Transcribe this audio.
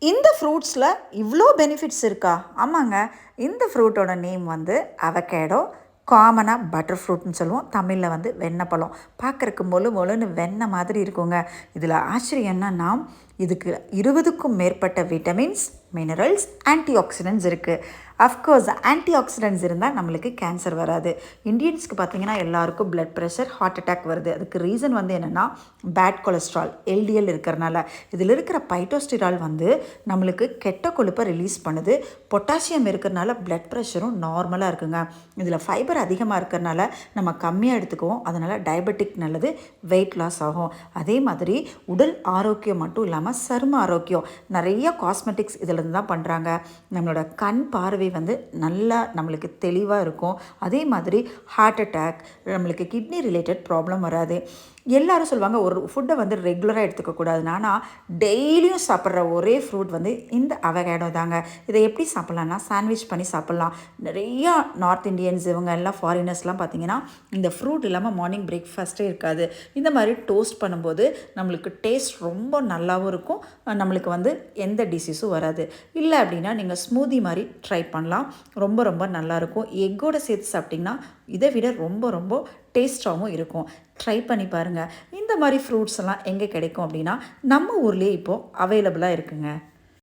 இந்த ஃப்ரூட்ஸில் இவ்வளோ பெனிஃபிட்ஸ் இருக்கா? ஆமாங்க. இந்த ஃப்ரூட்டோட நேம் வந்து அவகேடோ. காமனாக பட்டர் ஃப்ரூட்னு சொல்லுவோம். தமிழில் வந்து வெண்ணப்பழம். பார்க்குறக்கு மொழுன்னு வெண்ணெய் மாதிரி இருக்குங்க. இதில் ஆச்சரியம் என்னன்னா, இதுக்கு 20க்கும் மேற்பட்ட விட்டமின்ஸ், மினரல்ஸ், ஆன்டி ஆக்சிடென்ட்ஸ் இருக்குது. அஃப்கோர்ஸ் ஆன்டி ஆக்சிடென்ட்ஸ் இருந்தால் நம்மளுக்கு கேன்சர் வராது. இந்தியன்ஸ்க்கு பார்த்திங்கன்னா எல்லாருக்கும் பிளட் ப்ரெஷர், ஹார்ட் அட்டாக் வருது. அதுக்கு ரீசன் வந்து என்னென்னா பேட் கொலஸ்ட்ரால், எல்டிஎல் இருக்கிறனால. இதில் இருக்கிற பைட்டோஸ்டிரால் வந்து நம்மளுக்கு கெட்ட கொழுப்பை ரிலீஸ் பண்ணுது. பொட்டாசியம் இருக்கிறனால பிளட் ப்ரெஷரும் நார்மலாக இருக்குங்க. இதில் ஃபைபர் அதிகமாக இருக்கிறனால நம்ம கம்மியாக எடுத்துக்குவோம். அதனால் டயபெட்டிக் நல்லது, வெயிட் லாஸ் ஆகும். அதே மாதிரி உடல் ஆரோக்கியம் மட்டும் இல்லாமல் சரும ஆரோக்கியம். நிறைய காஸ்மெட்டிக்ஸ் இதில் தான் பண்ணுறாங்க. நம்மளோட கண் பார்வை வந்து நல்லா நம்மளுக்கு தெளிவாக இருக்கும். அதே மாதிரி ஹார்ட் அட்டாக், நம்மளுக்கு கிட்னி ரிலேட்டட் ப்ராப்ளம் வராது. எல்லாரும் சொல்லுவாங்க ஒரு ஃபுட்டை வந்து ரெகுலராக எடுத்துக்கக்கூடாதுன்னு. ஆனால் டெய்லியும் சாப்பிட்ற ஒரே ஃப்ரூட் வந்து இந்த அவகேடோ தாங்க. இதை எப்படி சாப்பிட்லான்னா சாண்ட்விச் பண்ணி சாப்பிட்லாம். நிறையா நார்த் இண்டியன்ஸ் இவங்க எல்லாம் ஃபாரினர்ஸ்லாம் பார்த்திங்கன்னா இந்த ஃப்ரூட் இல்லாமல் மார்னிங் பிரேக்ஃபாஸ்ட்டே இருக்காது. இந்த மாதிரி டோஸ்ட் பண்ணும்போது நம்மளுக்கு டேஸ்ட் ரொம்ப நல்லாவும் இருக்கும். நம்மளுக்கு வந்து எந்த டிசீஸும் வராது. இல்லை அப்படின்னா நீங்கள் ஸ்மூதி மாதிரி ட்ரை பண்ணலாம். ரொம்ப ரொம்ப நல்லாயிருக்கும். எக்கோடு சேர்த்து சாப்பிட்டிங்கன்னா இதை விட ரொம்ப ரொம்ப டேஸ்ட்டாகவும் இருக்கும். ட்ரை பண்ணி பாருங்கள். இந்த மாதிரி ஃப்ரூட்ஸ் எல்லாம் எங்கே கிடைக்கும் அப்படின்னா நம்ம ஊர்லேயே இப்போது அவைலபிளாக இருக்குங்க.